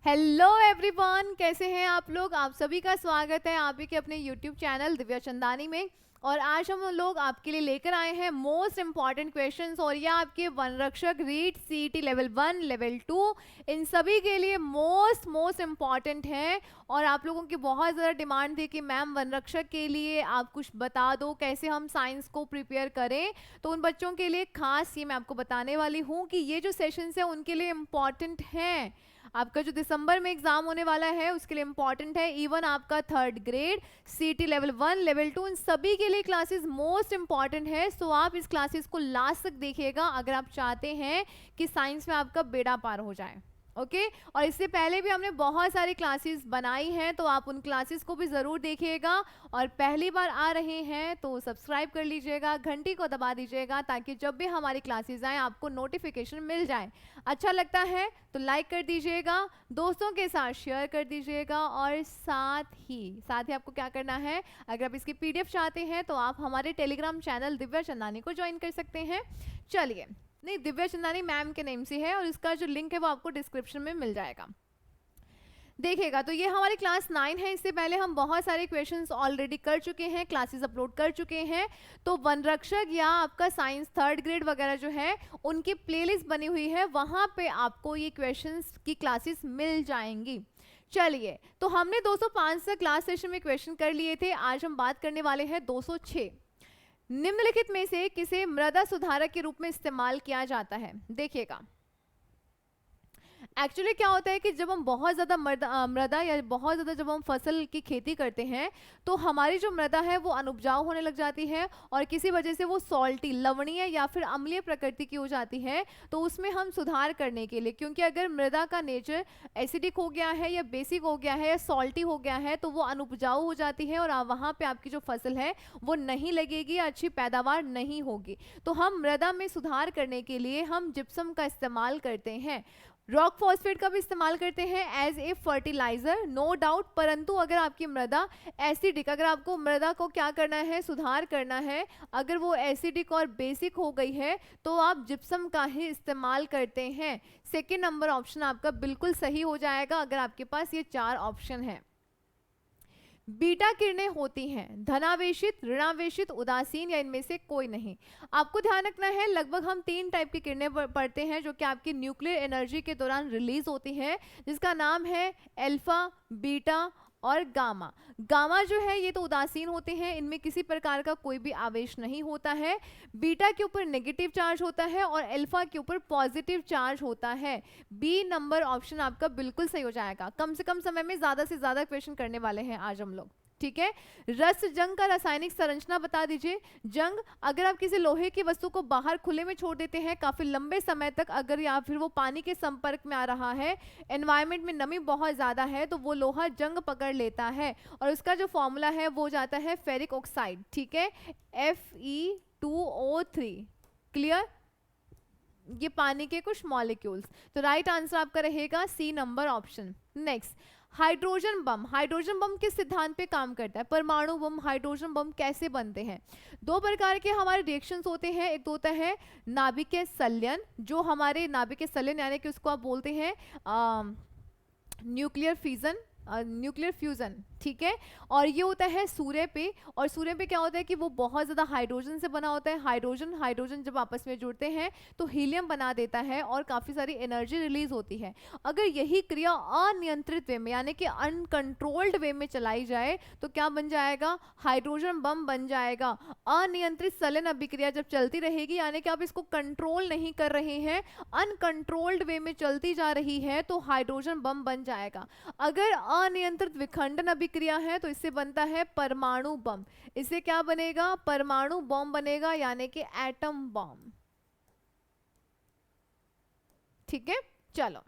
Hello everyone, कैसे हैं आप लोग। आप सभी का स्वागत है आप ही के अपने यूट्यूब चैनल दिव्या चंदानी में। और आज हम लोग आपके लिए लेकर आए हैं मोस्ट इम्पॉर्टेंट क्वेश्चंस। और यह आपके वनरक्षक रीट सीईटी लेवल 1 लेवल 2 इन सभी के लिए मोस्ट इम्पॉर्टेंट हैं। और आप लोगों की बहुत ज़्यादा डिमांड थी कि मैम वनरक्षक के लिए आप कुछ बता दो, कैसे हम साइंस को प्रिपेयर करें। तो उन बच्चों के लिए खास ये मैं आपको बताने वाली हूँ कि ये जो सेशंस हैं उनके लिए इम्पॉर्टेंट हैं। आपका जो दिसंबर में एग्जाम होने वाला है उसके लिए इम्पॉर्टेंट है। इवन आपका 3rd ग्रेड सीटी लेवल 1 लेवल 2 इन सभी के लिए क्लासेस मोस्ट इम्पॉर्टेंट है। सो आप इस क्लासेस को लास्ट तक देखिएगा अगर आप चाहते हैं कि साइंस में आपका बेड़ा पार हो जाए। ओके और इससे पहले भी हमने बहुत सारी क्लासेस बनाई हैं, तो आप उन क्लासेस को भी ज़रूर देखिएगा। और पहली बार आ रहे हैं तो सब्सक्राइब कर लीजिएगा, घंटी को दबा दीजिएगा ताकि जब भी हमारी क्लासेस आए आपको नोटिफिकेशन मिल जाए। अच्छा लगता है तो लाइक कर दीजिएगा, दोस्तों के साथ शेयर कर दीजिएगा। और साथ ही आपको क्या करना है, अगर आप इसकी PDF चाहते हैं तो आप हमारे टेलीग्राम चैनल दिव्या चंदानी को ज्वाइन कर सकते हैं। चलिए, नहीं, दिव्या चंदानी मैम के नेम से है और इसका जो लिंक है वो आपको डिस्क्रिप्शन में मिल जाएगा। देखिएगा तो ये हमारी क्लास 9 है। इससे पहले हम बहुत सारे क्वेश्चंस ऑलरेडी कर चुके हैं, क्लासेस अपलोड कर चुके हैं। तो वनरक्षक या आपका साइंस 3rd ग्रेड वगैरह जो है उनकी प्लेलिस्ट बनी हुई है, वहाँ पे आपको ये क्वेश्चंस की क्लासेस मिल जाएंगी। चलिए, तो हमने 205 से क्लास सेशन में क्वेश्चन कर लिए थे। आज हम बात करने वाले हैं 206। निम्नलिखित में से किसे मृदा सुधारक के रूप में इस्तेमाल किया जाता है। देखिएगा, एक्चुअली क्या होता है कि जब हम बहुत ज़्यादा मृदा या बहुत ज़्यादा जब हम फसल की खेती करते हैं तो हमारी जो मृदा है वो अनुपजाऊ होने लग जाती है और किसी वजह से वो सॉल्टी, लवणीय या फिर अम्लीय प्रकृति की हो जाती है। तो उसमें हम सुधार करने के लिए, क्योंकि अगर मृदा का नेचर एसिडिक हो गया है या बेसिक हो गया है या सॉल्टी हो गया है तो वो अनुपजाऊ हो जाती है और वहाँ पर आपकी जो फसल है वो नहीं लगेगी, अच्छी पैदावार नहीं होगी। तो हम मृदा में सुधार करने के लिए हम जिप्सम का इस्तेमाल करते हैं, रॉक फॉस्फेट का भी इस्तेमाल करते हैं as a fertiliser, no doubt. परंतु अगर आपकी मृदा एसिडिक, अगर आपको मृदा को क्या करना है, सुधार करना है, अगर वो एसिडिक और बेसिक हो गई है तो आप जिप्सम का ही इस्तेमाल करते हैं। सेकेंड नंबर ऑप्शन आपका बिल्कुल सही हो जाएगा अगर आपके पास ये 4 ऑप्शन है। बीटा किरणें होती हैं धनावेशित, ऋणावेशित, उदासीन या इनमें से कोई नहीं। आपको ध्यान रखना है लगभग हम 3 टाइप की किरणें पढ़ते हैं जो कि आपकी न्यूक्लियर एनर्जी के दौरान रिलीज होती है, जिसका नाम है अल्फा, बीटा और गामा। गामा जो है ये तो उदासीन होते हैं, इनमें किसी प्रकार का कोई भी आवेश नहीं होता है। बीटा के ऊपर नेगेटिव चार्ज होता है और अल्फा के ऊपर पॉजिटिव चार्ज होता है। बी नंबर ऑप्शन आपका बिल्कुल सही हो जाएगा। कम से कम समय में ज़्यादा से ज़्यादा क्वेश्चन करने वाले हैं आज हम लोग, ठीक है। रस जंग का रासायनिक संरचना बता दीजिए। जंग, अगर आप किसी लोहे की वस्तु को बाहर खुले में छोड़ देते हैं काफी लंबे समय तक, अगर या फिर वो पानी के संपर्क में आ रहा है, एनवायरनमेंट में नमी बहुत ज्यादा है, तो वो लोहा जंग पकड़ लेता है और उसका जो फॉर्मूला है वो जाता है फेरिक ऑक्साइड, ठीक है, Fe2O3। क्लियर, ये पानी के कुछ मॉलिक्यूल्स। तो राइट आंसर आपका रहेगा C number option. Next, hydrogen bomb. Hydrogen bomb किस सिद्धांत पे काम करता है? परमाणु बम, हाइड्रोजन बम कैसे बनते हैं? 2 प्रकार के हमारे रिएक्शंस होते हैं। एक तो होता है नाभिकीय संलयन, जो हमारे नाभिकीय संलयन यानी कि उसको आप बोलते हैं न्यूक्लियर फ्यूजन, न्यूक्लियर फ्यूजन, ठीक है। और ये होता है सूर्य पे, और सूर्य पे क्या होता है कि वो बहुत ज़्यादा हाइड्रोजन से बना होता है। हाइड्रोजन जब आपस में जुड़ते हैं तो हीलियम बना देता है और काफ़ी सारी एनर्जी रिलीज होती है। अगर यही क्रिया अनियंत्रित वे में यानी कि अनकंट्रोल्ड वे में चलाई जाए तो क्या बन जाएगा? हाइड्रोजन बम बन जाएगा। अनियंत्रित संलयन अभिक्रिया जब चलती रहेगी यानी कि आप इसको कंट्रोल नहीं कर रहे हैं, अनकंट्रोल्ड वे में चलती जा रही है, तो हाइड्रोजन बम बन जाएगा। अगर अनियंत्रित विखंडन अभिक्रिया है तो इससे बनता है परमाणु बम। इससे क्या बनेगा? परमाणु बम बनेगा यानी कि एटम बम, ठीक है। चलो,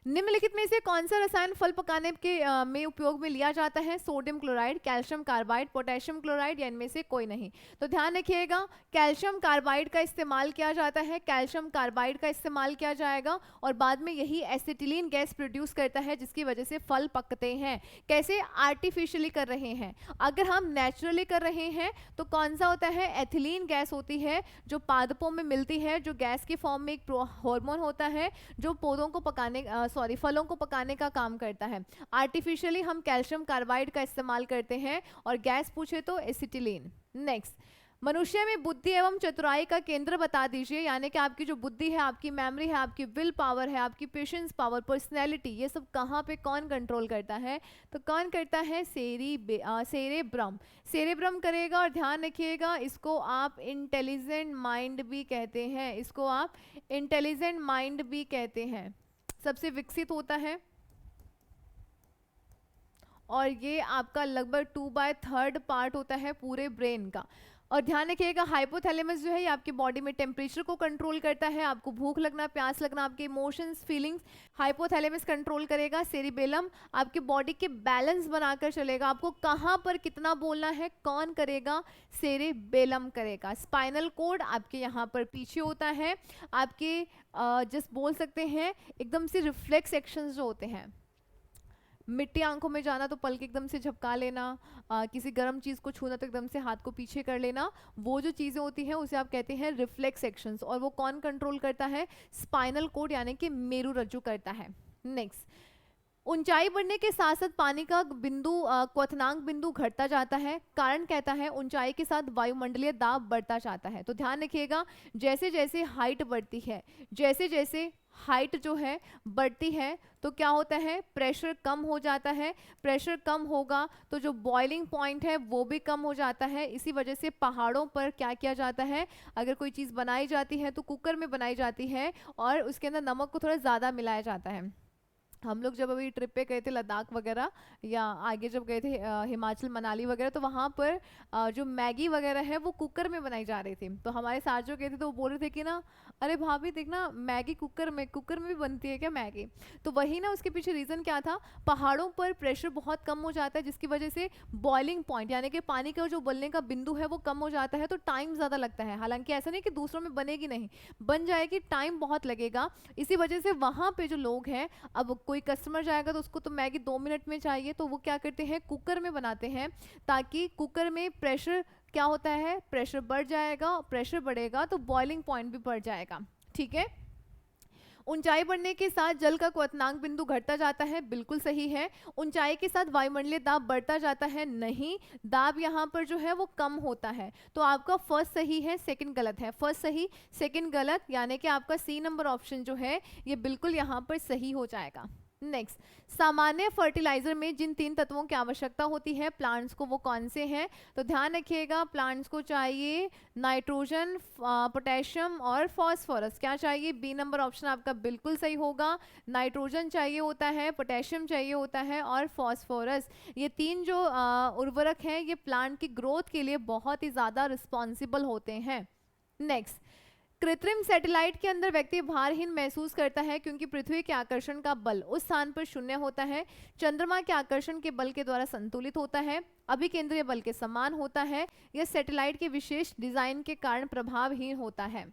निम्नलिखित में से कौन सा रसायन फल पकाने के में उपयोग में लिया जाता है? Sodium chloride, calcium carbide, potassium chloride या इनमें से कोई नहीं। तो ध्यान रखिएगा, कैल्शियम कार्बाइड का इस्तेमाल किया जाता है, कैल्शियम कार्बाइड का इस्तेमाल किया जाएगा और बाद में यही एसिटिलीन गैस प्रोड्यूस करता है जिसकी वजह से फल पकते हैं। कैसे? आर्टिफिशियली कर रहे हैं। अगर हम नेचुरली कर रहे हैं तो कौन सा होता है? एथिलीन गैस होती है जो पादपों में मिलती है, जो गैस के फॉर्म में एक हार्मोन होता है जो पौधों को पकाने सॉरी फलों को पकाने का काम करता है। आर्टिफिशियली हम कैल्शियम कार्बाइड का इस्तेमाल करते हैं, और गैस पूछे तो एसिटिलीन। नेक्स्ट, मनुष्य में बुद्धि एवं चतुराई का केंद्र बता दीजिए, यानी कि आपकी जो बुद्धि है, आपकी मेमोरी है, आपकी विल पावर है, आपकी पेशेंस पावर, पर्सनैलिटी, ये सब कहाँ पे कौन कंट्रोल करता है? तो कौन करता है? सेरेब्रम। सेरेब्रम करेगा, और ध्यान रखिएगा इसको आप इंटेलिजेंट माइंड भी कहते हैं, इसको आप इंटेलिजेंट माइंड भी कहते हैं। सबसे विकसित होता है, और ये आपका लगभग 2/3 पार्ट होता है पूरे ब्रेन का। और ध्यान रखिएगा हाइपोथैलेमस जो है ये आपकी बॉडी में टेम्परेचर को कंट्रोल करता है, आपको भूख लगना, प्यास लगना, आपके इमोशंस, फीलिंग्स, हाइपोथैलेमस कंट्रोल करेगा। सेरिबेलम आपके बॉडी के बैलेंस बनाकर चलेगा, आपको कहाँ पर कितना बोलना है कौन करेगा? सेरिबेलम करेगा। स्पाइनल कोड आपके यहाँ पर पीछे होता है, आपके जस्ट बोल सकते हैं एकदम से रिफ्लेक्स एक्शंस जो होते हैं, मिट्टी आंखों में जाना तो पलक एकदम से झपका लेना, किसी गर्म चीज़ को छूना तो एकदम से हाथ को पीछे कर लेना, वो जो चीज़ें होती हैं उसे आप कहते हैं रिफ्लेक्स एक्शंस, और वो कौन कंट्रोल करता है? स्पाइनल कोड यानी कि मेरुरज्जु करता है। नेक्स्ट, ऊंचाई बढ़ने के साथ साथ पानी का बिंदु क्वथनांक बिंदु घटता जाता है, कारण कहता है ऊंचाई के साथ वायुमंडलीय दाब बढ़ता जाता है। तो ध्यान रखिएगा जैसे जैसे हाइट बढ़ती है, जैसे जैसे हाइट जो है बढ़ती है तो क्या होता है? प्रेशर कम हो जाता है, प्रेशर कम होगा तो जो बॉइलिंग पॉइंट है वो भी कम हो जाता है। इसी वजह से पहाड़ों पर क्या किया जाता है? अगर कोई चीज़ बनाई जाती है तो कुकर में बनाई जाती है, और उसके अंदर नमक को थोड़ा ज़्यादा मिलाया जाता है। हम लोग जब अभी ट्रिप पे गए थे लद्दाख वगैरह, या आगे जब गए थे हिमाचल मनाली वगैरह, तो वहाँ पर जो मैगी वगैरह है वो कुकर में बनाई जा रही थी। तो हमारे साथ जो गए थे तो वो बोल रहे थे कि ना अरे भाभी देखना मैगी कुकर में भी बनती है क्या मैगी? तो वही ना, उसके पीछे रीज़न क्या था? पहाड़ों पर प्रेशर बहुत कम हो जाता है, जिसकी वजह से बॉइलिंग पॉइंट यानी कि पानी का जो उबलने का बिंदु है वो कम हो जाता है, तो टाइम ज़्यादा लगता है। हालांकि ऐसा नहीं कि दूसरों में बनेगी नहीं, बन जाएगी, टाइम बहुत लगेगा। इसी वजह से वहाँ पे जो लोग हैं, अब कोई कस्टमर जाएगा तो उसको तो मैगी 2 मिनट में चाहिए, तो वो क्या करते हैं? कुकर में बनाते हैं, ताकि कुकर में प्रेशर क्या होता है? प्रेशर बढ़ जाएगा, प्रेशर बढ़ेगा तो बॉइलिंग पॉइंट भी बढ़ जाएगा। ठीक है। ऊंचाई बढ़ने के साथ जल का क्वथनांक बिंदु घटता जाता है, बिल्कुल सही है। ऊंचाई के साथ वायुमंडलीय दाब बढ़ता जाता है, नहीं, दाब यहाँ पर जो है वो कम होता है। तो आपका फर्स्ट सही है, सेकंड गलत है। फर्स्ट सही, सेकंड गलत, यानी कि आपका सी नंबर ऑप्शन जो है ये बिल्कुल यहाँ पर सही हो जाएगा। नेक्स्ट, सामान्य फर्टिलाइजर में जिन 3 तत्वों की आवश्यकता होती है प्लांट्स को, वो कौन से हैं? तो ध्यान रखिएगा प्लांट्स को चाहिए नाइट्रोजन, पोटेशियम और फास्फोरस। क्या चाहिए? बी नंबर ऑप्शन आपका बिल्कुल सही होगा। नाइट्रोजन चाहिए होता है, पोटेशियम चाहिए होता है, और फास्फोरस। ये 3 जो उर्वरक हैं ये प्लांट की ग्रोथ के लिए बहुत ही ज़्यादा रिस्पॉन्सिबल होते हैं। नेक्स्ट, कृत्रिम सैटेलाइट के अंदर व्यक्ति भारहीन महसूस करता है क्योंकि पृथ्वी के आकर्षण का बल उस स्थान पर शून्य होता है, चंद्रमा के आकर्षण के बल के द्वारा संतुलित होता है, अभिकेंद्रीय बल के समान होता है, यह सैटेलाइट के विशेष डिजाइन के कारण प्रभावहीन होता है।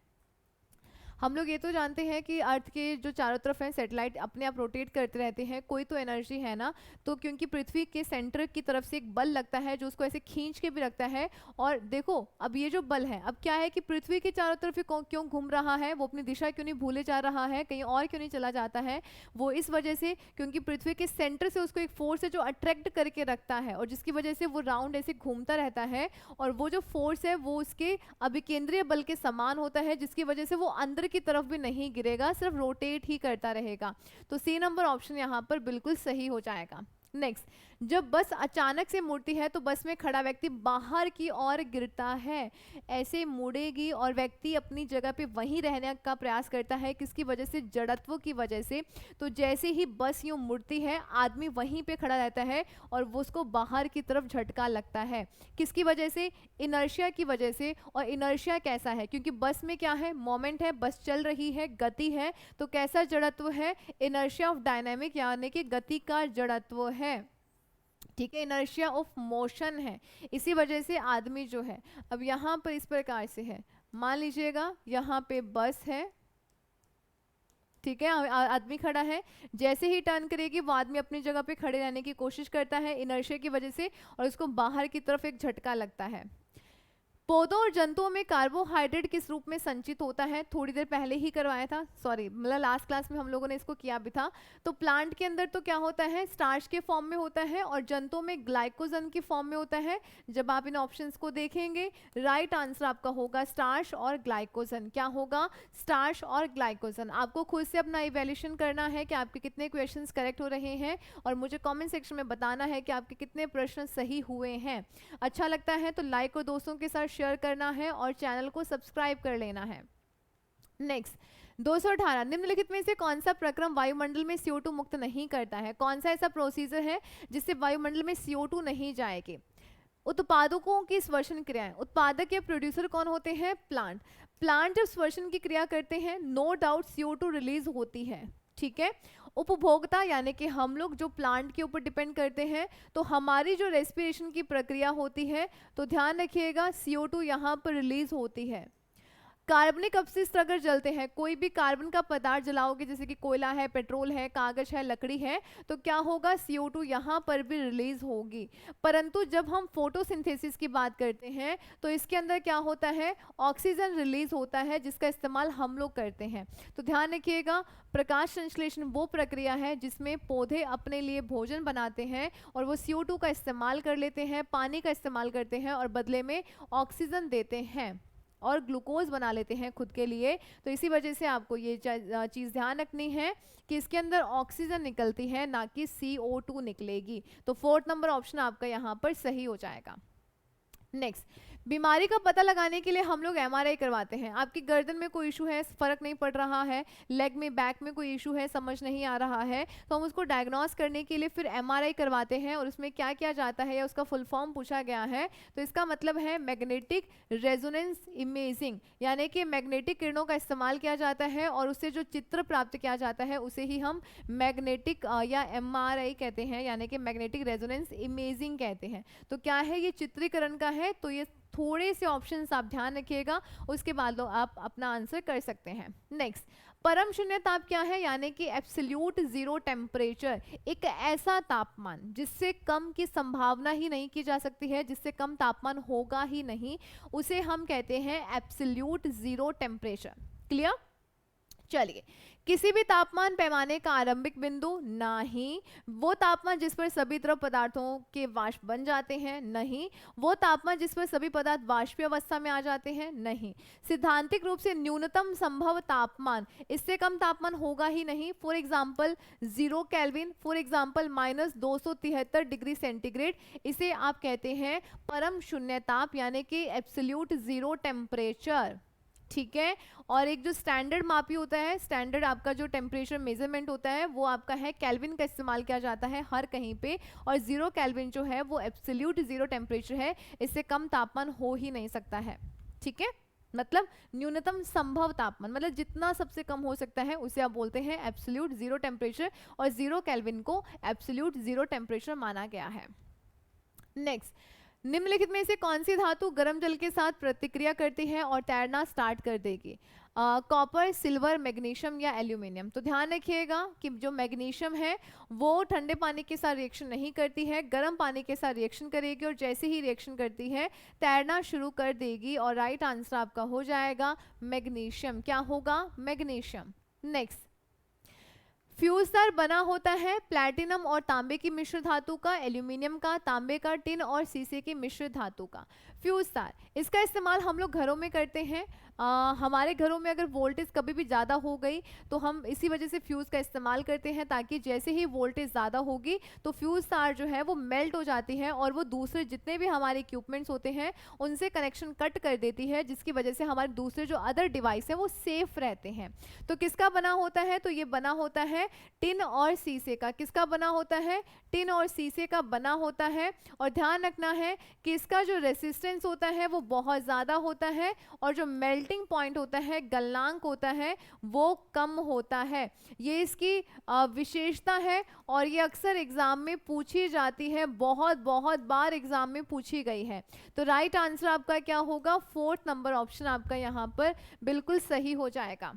हम लोग ये तो जानते हैं कि अर्थ के जो चारों तरफ है सैटेलाइट अपने आप रोटेट करते रहते हैं, कोई तो एनर्जी है ना, तो क्योंकि पृथ्वी के सेंटर की तरफ से एक बल लगता है जो उसको ऐसे खींच के भी रखता है। और देखो अब ये जो बल है, अब क्या है कि पृथ्वी के चारों तरफ क्यों घूम रहा है, वो अपनी दिशा क्यों नहीं भूले जा रहा है, कहीं और क्यों नहीं चला जाता है? वो इस वजह से क्योंकि पृथ्वी के सेंटर से उसको एक फोर्स है जो अट्रैक्ट करके रखता है, और जिसकी वजह से वो राउंड ऐसे घूमता रहता है, और वो जो फोर्स है वो उसके अभिकेंद्रीय बल के समान होता है, जिसकी वजह से वो अंदर की तरफ भी नहीं गिरेगा, सिर्फ रोटेट ही करता रहेगा। तो सी नंबर ऑप्शन यहाँ पर बिल्कुल सही हो जाएगा। नेक्स्ट, जब बस अचानक से मुड़ती है तो बस में खड़ा व्यक्ति बाहर की ओर गिरता है। ऐसे मुड़ेगी और व्यक्ति अपनी जगह पे वहीं रहने का प्रयास करता है, किसकी वजह से? जड़त्व की वजह से। तो जैसे ही बस यूं मुड़ती है आदमी वहीं पे खड़ा रहता है और वो उसको बाहर की तरफ झटका लगता है, किसकी वजह से? इनर्शिया की वजह से। और इनर्शिया कैसा है? क्योंकि बस में क्या है? मोमेंट है, बस चल रही है, गति है, तो कैसा जड़त्व है? इनर्शिया ऑफ डायनेमिक यानी कि गति का जड़त्व है। ठीक है, इनर्शिया ऑफ मोशन है। इसी वजह से आदमी जो है, अब यहाँ पर इस प्रकार से है, मान लीजिएगा यहाँ पे बस है, ठीक है, आदमी खड़ा है, जैसे ही टर्न करेगी वो आदमी अपनी जगह पे खड़े रहने की कोशिश करता है इनर्शिया की वजह से, और उसको बाहर की तरफ एक झटका लगता है। पौधों और जंतुओं में कार्बोहाइड्रेट किस रूप में संचित होता है? थोड़ी देर पहले ही करवाया था, सॉरी मतलब लास्ट क्लास में हम लोगों ने इसको किया भी था। तो प्लांट के अंदर तो क्या होता है, स्टार्च के फॉर्म में होता है, और जंतुओं में ग्लाइकोजन की फॉर्म में होता है। जब आप इन ऑप्शंस को देखेंगे, राइट आंसर आपका होगा स्टार्च और ग्लाइकोजन। क्या होगा? स्टार्च और ग्लाइकोजन। आपको खुद से अपना इवैल्यूएशन करना है कि आपके कितने क्वेश्चंस करेक्ट हो रहे हैं, और मुझे कमेंट सेक्शन में बताना है कि आपके कितने प्रश्न सही हुए हैं। अच्छा लगता है तो लाइक और दोस्तों के साथ शेयर करना है और चैनल को सब्सक्राइब कर लेना है। नेक्स्ट 218, निम्नलिखित में से कौन सा प्रक्रम वायुमंडल में CO2 मुक्त नहीं करता है? कौन सा ऐसा प्रोसीजर है जिससे वायुमंडल में CO2 नहीं जाएगी? उत्पादकों की श्वसन क्रियाएं। उत्पादक या प्रोड्यूसर कौन होते हैं? प्लांट। प्लांट जब श्वसन की क्रिया करते हैं, नो डाउट CO2 रिलीज होती है, ठीक है। उपभोक्ता यानी कि हम लोग जो प्लांट के ऊपर डिपेंड करते हैं, तो हमारी जो रेस्पिरेशन की प्रक्रिया होती है, तो ध्यान रखिएगा CO2 यहाँ पर रिलीज होती है। कार्बनिक अपशिष्ट अगर जलते हैं, कोई भी कार्बन का पदार्थ जलाओगे, जैसे कि कोयला है, पेट्रोल है, कागज है, लकड़ी है, तो क्या होगा? CO2 यहाँ पर भी रिलीज होगी। परंतु जब हम फोटोसिंथेसिस की बात करते हैं, तो इसके अंदर क्या होता है? ऑक्सीजन रिलीज होता है, जिसका इस्तेमाल हम लोग करते हैं। तो ध्यान रखिएगा, प्रकाश संश्लेषण वो प्रक्रिया है जिसमें पौधे अपने लिए भोजन बनाते हैं और वो CO2 का इस्तेमाल कर लेते हैं, पानी का इस्तेमाल करते हैं और बदले में ऑक्सीजन देते हैं और ग्लूकोज बना लेते हैं खुद के लिए। तो इसी वजह से आपको ये चीज़ ध्यान रखनी है कि इसके अंदर ऑक्सीजन निकलती है, ना कि CO2 निकलेगी। तो 4th नंबर ऑप्शन आपका यहाँ पर सही हो जाएगा। नेक्स्ट, बीमारी का पता लगाने के लिए हम लोग MRI करवाते हैं। आपकी गर्दन में कोई इशू है, फर्क नहीं पड़ रहा है, लेग में, बैक में कोई इशू है, समझ नहीं आ रहा है, तो हम उसको डायग्नोस करने के लिए फिर MRI करवाते हैं, और उसमें क्या किया जाता है या उसका फुल फॉर्म पूछा गया है, तो इसका मतलब है मैग्नेटिक रेजोनेंस इमेजिंग, यानी कि मैग्नेटिक किरणों का इस्तेमाल किया जाता है और उससे जो चित्र प्राप्त किया जाता है उसे ही हम मैग्नेटिक या MRI कहते हैं, यानी कि मैग्नेटिक रेजोनेंस इमेजिंग कहते हैं। तो क्या है, ये चित्रीकरण का है। तो ये थोड़े से ऑप्शंस आप ध्यान रखिएगा, उसके बाद आप अपना आंसर कर सकते हैं। नेक्स्ट, परम शून्य ताप क्या है? यानी कि एब्सोल्यूट जीरो टेम्परेचर, एक ऐसा तापमान जिससे कम की संभावना ही नहीं की जा सकती है, जिससे कम तापमान होगा ही नहीं, उसे हम कहते हैं एब्सोल्यूट जीरो टेम्परेचर। क्लियर? चलिए, किसी भी तापमान पैमाने का आरंभिक बिंदु? नहीं। वो तापमान जिस पर सभी द्रव पदार्थों के वाष्प बन जाते हैं? नहीं। वो तापमान जिस पर सभी पदार्थ वाष्पीय अवस्था में आ जाते हैं? नहीं। सिद्धांतिक रूप से न्यूनतम संभव तापमान, इससे कम तापमान होगा ही नहीं। For example 0 kelvin, for example -273 degree centigrade, इसे आप कहते हैं परम शून्य ताप, यानी कि एब्सोल्यूट जीरो टेम्परेचर। ठीक है। और एक जो स्टैंडर्ड मापी होता है, स्टैंडर्ड आपका जो टेम्परेचर मेजरमेंट होता है, वो आपका है केल्विन का इस्तेमाल किया जाता है हर कहीं पे, और 0 केल्विन जो है वो एब्सोल्यूट जीरो टेम्परेचर है, इससे कम तापमान हो ही नहीं सकता है। ठीक है, मतलब न्यूनतम संभव तापमान, मतलब जितना सबसे कम हो सकता है उसे आप बोलते हैं एब्सोल्यूट जीरो टेम्परेचर, और 0 केल्विन को एब्सोल्यूट जीरो टेम्परेचर माना गया है। नेक्स्ट, निम्नलिखित में से कौन सी धातु गर्म जल के साथ प्रतिक्रिया करती है और तैरना स्टार्ट कर देगी? कॉपर, सिल्वर, मैग्नीशियम या एल्यूमिनियम? तो ध्यान रखिएगा कि जो मैग्नीशियम है वो ठंडे पानी के साथ रिएक्शन नहीं करती है, गर्म पानी के साथ रिएक्शन करेगी, और जैसे ही रिएक्शन करती है तैरना शुरू कर देगी, और राइट आंसर आपका हो जाएगा मैग्नीशियम। क्या होगा? मैग्नीशियम। नेक्स्ट, फ्यूज तार बना होता है प्लैटिनम और तांबे की मिश्र धातु का, एल्यूमिनियम का, तांबे का, टिन और सीसे की मिश्र धातु का। फ्यूज तार, इसका इस्तेमाल हम लोग घरों में करते हैं। हमारे घरों में अगर वोल्टेज कभी भी ज़्यादा हो गई तो हम इसी वजह से फ्यूज़ का इस्तेमाल करते हैं, ताकि जैसे ही वोल्टेज ज़्यादा होगी तो फ्यूज़ तार जो है वो मेल्ट हो जाती है और वो दूसरे जितने भी हमारे इक्विपमेंट्स होते हैं उनसे कनेक्शन कट कर देती है, जिसकी वजह से हमारे दूसरे जो अदर डिवाइस हैं वो सेफ रहते हैं। तो किसका बना होता है? तो ये बना होता है टिन और शीशे का। किसका बना होता है? टिन और शीशे का बना होता है। और ध्यान रखना है कि इसका जो रेसिस्टेंस होता है वो बहुत ज़्यादा होता है, और जो मेल्टिंग पॉइंट होता है, गलनांक होता है, वो कम होता है। ये इसकी विशेषता है, और ये अक्सर एग्जाम में पूछी जाती है, बहुत बहुत बार एग्जाम में पूछी गई है। तो राइट आंसर आपका क्या होगा? 4th नंबर ऑप्शन आपका यहाँ पर बिल्कुल सही हो जाएगा।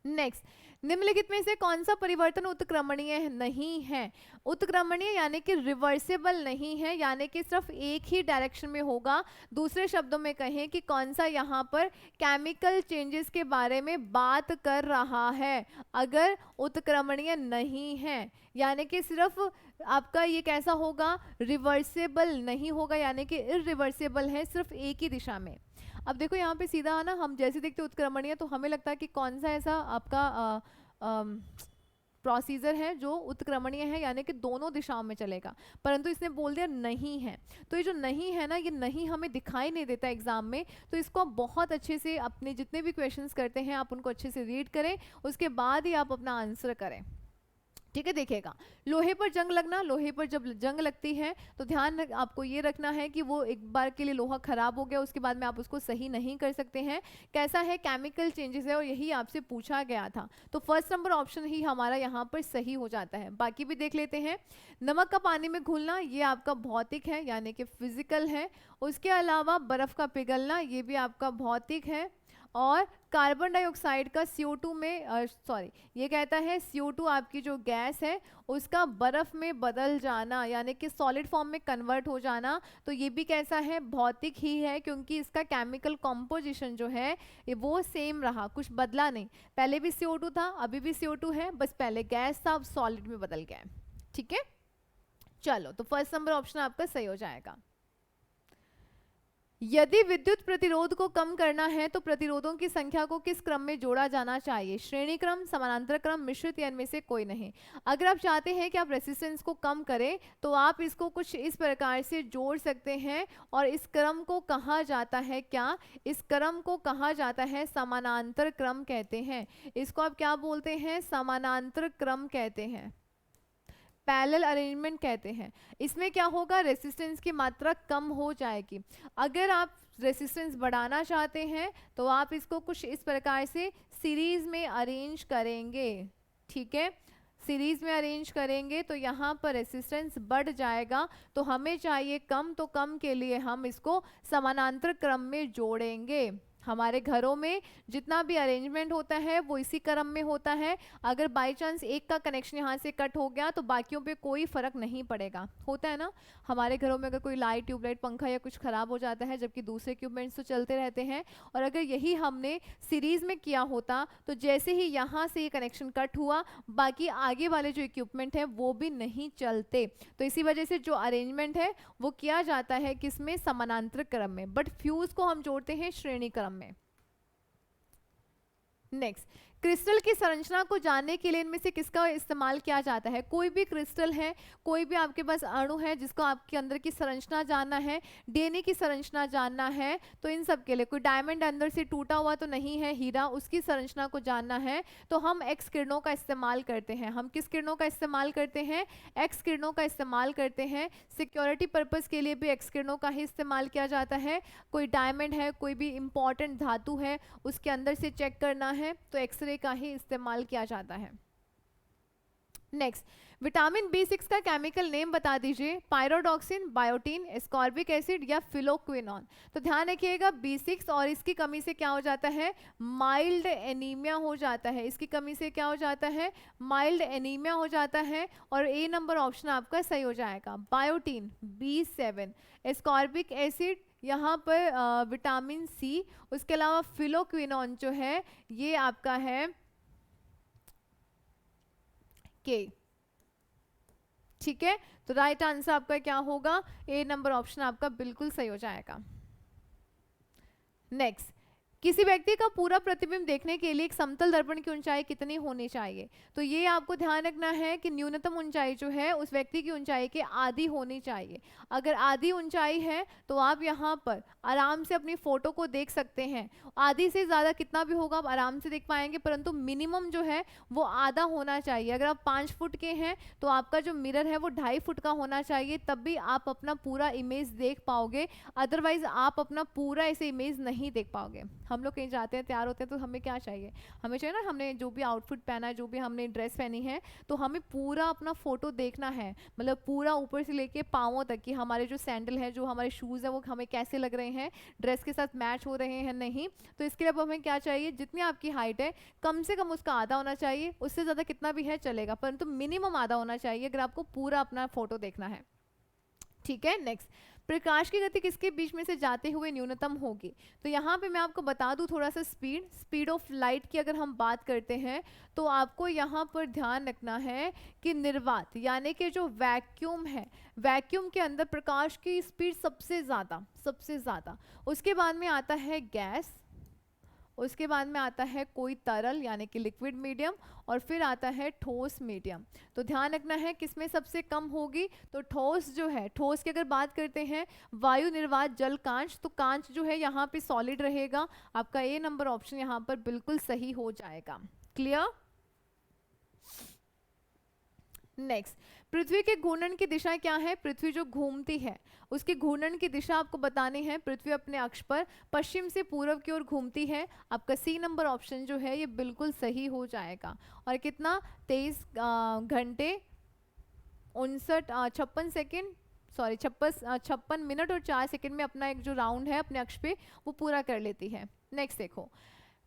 नेक्स्ट, निम्नलिखित में से कौन सा परिवर्तन उत्क्रमणीय नहीं है? उत्क्रमणीय यानी कि रिवर्सेबल नहीं है, यानी कि सिर्फ एक ही डायरेक्शन में होगा। दूसरे शब्दों में कहें कि कौन सा यहाँ पर केमिकल चेंजेस के बारे में बात कर रहा है अगर उत्क्रमणीय नहीं है, यानी कि सिर्फ आपका ये कैसा होगा, रिवर्सेबल नहीं होगा, यानी कि इरिवर्सेबल है सिर्फ एक ही दिशा में। अब देखो यहाँ पे सीधा ना हम जैसे देखते उत्क्रमणीय तो हमें लगता है कि कौन सा ऐसा आपका प्रोसीजर है जो उत्क्रमणीय है, यानी कि दोनों दिशाओं में चलेगा, परंतु इसने बोल दिया नहीं है। तो ये जो नहीं है ना, ये नहीं हमें दिखाई नहीं देता एग्जाम में, तो इसको आप बहुत अच्छे से अपने जितने भी क्वेश्चंस करते हैं आप उनको अच्छे से रीड करें, उसके बाद ही आप अपना आंसर करें। ठीक है, देखिएगा, लोहे पर जंग लगना, लोहे पर जब जंग लगती है तो ध्यान आपको ये रखना है कि वो एक बार के लिए लोहा खराब हो गया, उसके बाद में आप उसको सही नहीं कर सकते हैं। कैसा है, केमिकल चेंजेस है, और यही आपसे पूछा गया था। तो फर्स्ट नंबर ऑप्शन ही हमारा यहाँ पर सही हो जाता है। बाकी भी देख लेते हैं। नमक का पानी में घुलना, ये आपका भौतिक है यानी कि फिजिकल है। उसके अलावा बर्फ का पिघलना, ये भी आपका भौतिक है। और कार्बन डाइऑक्साइड का CO2 में ये कहता है CO2 आपकी जो गैस है उसका बर्फ में बदल जाना, यानी कि सॉलिड फॉर्म में कन्वर्ट हो जाना, तो ये भी कैसा है, भौतिक ही है, क्योंकि इसका केमिकल कॉम्पोजिशन जो है ये वो सेम रहा, कुछ बदला नहीं। पहले भी CO2 था, अभी भी CO2 है, बस पहले गैस था, अब सॉलिड में बदल गया है। ठीक है, चलो, तो फर्स्ट नंबर ऑप्शन आपका सही हो जाएगा। यदि विद्युत प्रतिरोध को कम करना है तो प्रतिरोधों की संख्या को किस क्रम में जोड़ा जाना चाहिए? श्रेणी क्रम, समानांतर क्रम, मिश्रित, या इनमें से कोई नहीं। अगर आप चाहते हैं कि आप रेसिस्टेंस को कम करें तो आप इसको कुछ इस प्रकार से जोड़ सकते हैं, और इस क्रम को कहा जाता है क्या? इस क्रम को कहा जाता है समानांतर क्रम कहते हैं। इसको आप क्या बोलते हैं? समानांतर क्रम कहते हैं, पैरेलल अरेंजमेंट कहते हैं। इसमें क्या होगा, रेसिस्टेंस की मात्रा कम हो जाएगी। अगर आप रेसिस्टेंस बढ़ाना चाहते हैं तो आप इसको कुछ इस प्रकार से सीरीज में अरेंज करेंगे। ठीक है, सीरीज में अरेंज करेंगे तो यहाँ पर रेसिस्टेंस बढ़ जाएगा, तो हमें चाहिए कम, तो कम के लिए हम इसको समानांतर क्रम में जोड़ेंगे। हमारे घरों में जितना भी अरेंजमेंट होता है वो इसी क्रम में होता है। अगर बाय चांस एक का कनेक्शन यहाँ से कट हो गया तो बाकियों पे कोई फर्क नहीं पड़ेगा। होता है ना हमारे घरों में, अगर कोई लाइट, ट्यूबलाइट, पंखा या कुछ खराब हो जाता है, जबकि दूसरे इक्विपमेंट्स तो चलते रहते हैं, और अगर यही हमने सीरीज में किया होता तो जैसे ही यहाँ से ये कनेक्शन कट हुआ बाकी आगे वाले जो इक्विपमेंट है वो भी नहीं चलते। तो इसी वजह से जो अरेंजमेंट है वो किया जाता है किसमें? समानांतर क्रम में, बट फ्यूज को हम जोड़ते हैं श्रेणी क्रम में। नेक्स्ट, क्रिस्टल की संरचना को जानने के लिए इनमें से किसका इस्तेमाल किया जाता है? कोई भी क्रिस्टल है, कोई भी आपके पास अणु है जिसको आपके अंदर की संरचना जानना है, डीएनए की संरचना जानना है, तो इन सब के लिए, कोई डायमंड अंदर से टूटा हुआ तो नहीं है, हीरा, उसकी संरचना को जानना है तो हम एक्स किरणों का इस्तेमाल करते हैं। हम किस किरणों का इस्तेमाल करते हैं? एक्स किरणों का इस्तेमाल करते हैं। सिक्योरिटी पर्पज के लिए भी एक्स किरणों का ही इस्तेमाल किया जाता है। कोई डायमंड है, कोई भी इंपॉर्टेंट धातु है, उसके अंदर से चेक करना है तो एक्सरे का ही इस्तेमाल किया जाता है। नेक्स्ट, विटामिन B6 का केमिकल नेम बता दीजिए। पायरोडॉक्सिन, बायोटीन, एस्कॉर्बिक एसिड या फिलोक्विनोन। तो ध्यान रखिएगा B6, और इसकी कमी से क्या हो जाता है? माइल्ड एनीमिया हो जाता है। इसकी कमी से क्या हो जाता है? माइल्ड एनीमिया हो जाता है, और ए नंबर ऑप्शन आपका सही हो जाएगा। बायोटीन B7, एस्कॉर्बिक एसिड, यहाँ पर विटामिन C, उसके अलावा फिलोक्विनोन जो है ये आपका है के। ठीक है, तो राइट आंसर आपका क्या होगा? ए नंबर ऑप्शन आपका बिल्कुल सही हो जाएगा। नेक्स्ट, किसी व्यक्ति का पूरा प्रतिबिंब देखने के लिए एक समतल दर्पण की ऊंचाई कितनी होनी चाहिए? तो ये आपको ध्यान रखना है कि न्यूनतम ऊंचाई जो है उस व्यक्ति की ऊंचाई के आधी होनी चाहिए। अगर आधी ऊंचाई है तो आप यहाँ पर आराम से अपनी फोटो को देख सकते हैं। आधी से ज़्यादा कितना भी होगा आप आराम से देख पाएंगे, परंतु मिनिमम जो है वो आधा होना चाहिए। अगर आप 5 फुट के हैं तो आपका जो मिरर है वो 2.5 फुट का होना चाहिए, तब भी आप अपना पूरा इमेज देख पाओगे, अदरवाइज आप अपना पूरा ऐसे इमेज नहीं देख पाओगे। हम लोग कहीं जाते हैं, तैयार होते हैं, तो हमें क्या चाहिए, हमें चाहिए ना, हमने जो भी आउटफिट पहना है, जो भी हमने ड्रेस पहनी है, तो हमें पूरा अपना फोटो देखना है, मतलब पूरा ऊपर से लेके पाँवों तक कि हमारे जो सैंडल है, जो हमारे शूज़ है, वो हमें कैसे लग रहे हैं, ड्रेस के साथ मैच हो रहे हैं नहीं। तो इसके लिए अब हमें क्या चाहिए, जितनी आपकी हाइट है कम से कम उसका आधा होना चाहिए, उससे ज़्यादा कितना भी है चलेगा, परंतु मिनिमम आधा होना चाहिए अगर आपको पूरा अपना फोटो देखना है। ठीक है, नेक्स्ट, प्रकाश की गति किसके बीच में से जाते हुए न्यूनतम होगी। तो यहाँ पे मैं आपको बता दूं थोड़ा सा स्पीड ऑफ लाइट की अगर हम बात करते हैं, तो आपको यहाँ पर ध्यान रखना है कि निर्वात यानी कि जो वैक्यूम है, वैक्यूम के अंदर प्रकाश की स्पीड सबसे ज़्यादा, उसके बाद में आता है गैस, उसके बाद में आता है कोई तरल यानी कि लिक्विड मीडियम, और फिर आता है ठोस मीडियम। तो ध्यान रखना है किसमें सबसे कम होगी, तो ठोस जो है, ठोस की अगर बात करते हैं, वायु निर्वात जल कांच, तो कांच जो है यहाँ पे सॉलिड रहेगा, आपका ए नंबर ऑप्शन यहाँ पर बिल्कुल सही हो जाएगा। क्लियर। नेक्स्ट, पृथ्वी के घूर्णन की दिशा क्या है, पृथ्वी जो घूमती है उसकी घूर्णन की दिशा आपको बतानी है। पृथ्वी अपने अक्ष पर पश्चिम से पूर्व की ओर घूमती है, आपका सी नंबर ऑप्शन जो है ये बिल्कुल सही हो जाएगा। और कितना, 23 घंटे 56 सेकेंड, सॉरी 56 मिनट और 4 सेकेंड में अपना एक जो राउंड है अपने अक्ष पे वो पूरा कर लेती है। नेक्स्ट देखो,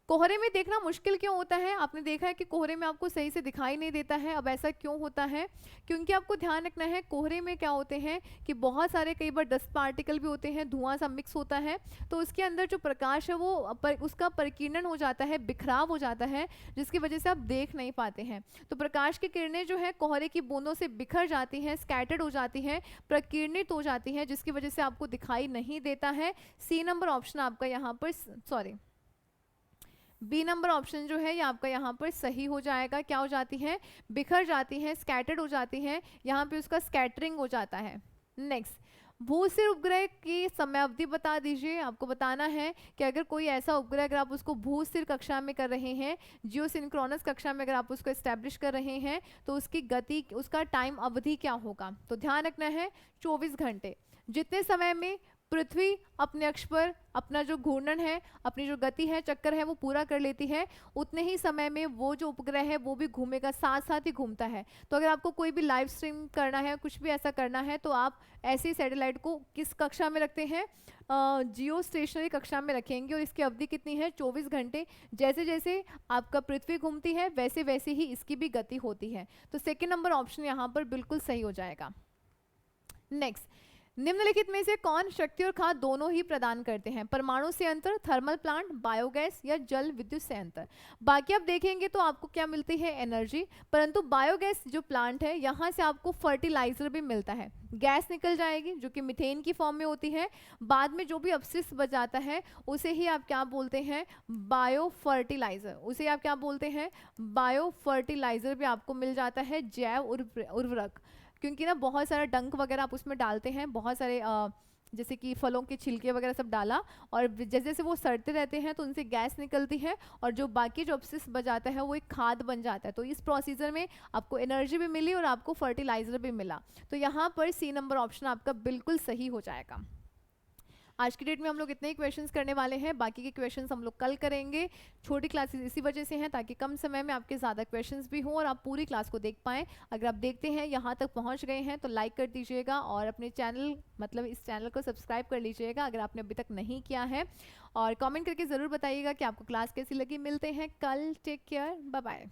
कोहरे में देखना मुश्किल क्यों होता है, आपने देखा है कि कोहरे में आपको सही से दिखाई नहीं देता है, अब ऐसा क्यों होता है, क्योंकि आपको ध्यान रखना है कोहरे में क्या होते हैं कि बहुत सारे कई बार डस्ट पार्टिकल भी होते हैं, धुआं सा मिक्स होता है, तो उसके अंदर जो प्रकाश है वो उसका परिकीर्णन हो जाता है, बिखराव हो जाता है, जिसकी वजह से आप देख नहीं पाते हैं। तो प्रकाश की किरणें जो है कोहरे की बूंदों से बिखर जाती हैं, स्कैटर्ड हो जाती हैं, प्रकीर्णित हो जाती हैं, जिसकी वजह से आपको दिखाई नहीं देता है। सी नंबर ऑप्शन आपका यहाँ पर, सॉरी बी नंबर ऑप्शन जो है ये आपका यहाँ पर सही हो जाएगा। क्या हो जाती है, बिखर जाती है, स्कैटर्ड हो जाती है, यहाँ पे उसका स्कैटरिंग हो जाता है। नेक्स्ट, भू-स्थिर उपग्रह की समयावधि बता दीजिए। आपको बताना है कि अगर कोई ऐसा उपग्रह अगर आप उसको भू-स्थिर कक्षा में कर रहे हैं, जियोसिंक्रोनस कक्षा में अगर आप उसको एस्टेब्लिश कर रहे हैं, तो उसकी गति, उसका टाइम अवधि क्या होगा, तो ध्यान रखना है 24 घंटे। जितने समय में पृथ्वी अपने अक्ष पर अपना जो घूर्णन है, अपनी जो गति है, चक्कर है, वो पूरा कर लेती है, उतने ही समय में वो जो उपग्रह है वो भी घूमेगा, साथ साथ ही घूमता है। तो अगर आपको कोई भी लाइव स्ट्रीम करना है, कुछ भी ऐसा करना है, तो आप ऐसे सैटेलाइट को किस कक्षा में रखते हैं, जियो स्टेशनरी कक्षा में रखेंगे, और इसकी अवधि कितनी है, 24 घंटे। जैसे जैसे आपका पृथ्वी घूमती है वैसे वैसे ही इसकी भी गति होती है। तो सेकेंड नंबर ऑप्शन यहाँ पर बिल्कुल सही हो जाएगा। नेक्स्ट, निम्नलिखित में से कौन शक्ति और खाद दोनों ही प्रदान करते हैं, परमाणु संयंत्र, थर्मल प्लांट, बायोगैस या जल विद्युत संयंत्र। बाकी आप देखेंगे तो आपको क्या मिलती है, एनर्जी, परंतु बायोगैस जो प्लांट है यहाँ से आपको फर्टिलाइजर भी मिलता है, गैस निकल जाएगी जो कि मीथेन की फॉर्म में होती है, बाद में जो भी अपशिष्ट बच जाता है उसे ही आप क्या बोलते हैं, बायो फर्टिलाइजर, उसे आप क्या बोलते हैं, बायो फर्टिलाइजर भी आपको मिल जाता है, जैव उर्वरक। क्योंकि ना बहुत सारा डंक वगैरह आप उसमें डालते हैं, बहुत सारे जैसे कि फलों के छिलके वगैरह सब डाला, और जैसे जैसे वो सड़ते रहते हैं तो उनसे गैस निकलती है, और जो बाकी जो अपशिष्ट बच जाता है वो एक खाद बन जाता है। तो इस प्रोसीजर में आपको एनर्जी भी मिली और आपको फर्टिलाइजर भी मिला। तो यहाँ पर सी नंबर ऑप्शन आपका बिल्कुल सही हो जाएगा। आज की डेट में हम लोग इतने ही क्वेश्चंस करने वाले हैं, बाकी के क्वेश्चंस हम लोग कल करेंगे। छोटी क्लासेस इसी वजह से हैं ताकि कम समय में आपके ज़्यादा क्वेश्चंस भी हों और आप पूरी क्लास को देख पाएँ। अगर आप देखते हैं यहाँ तक पहुँच गए हैं तो लाइक कर दीजिएगा, और अपने चैनल मतलब इस चैनल को सब्सक्राइब कर लीजिएगा अगर आपने अभी तक नहीं किया है, और कॉमेंट करके ज़रूर बताइएगा कि आपको क्लास कैसी लगी। मिलते हैं कल, टेक केयर, बाय बाय।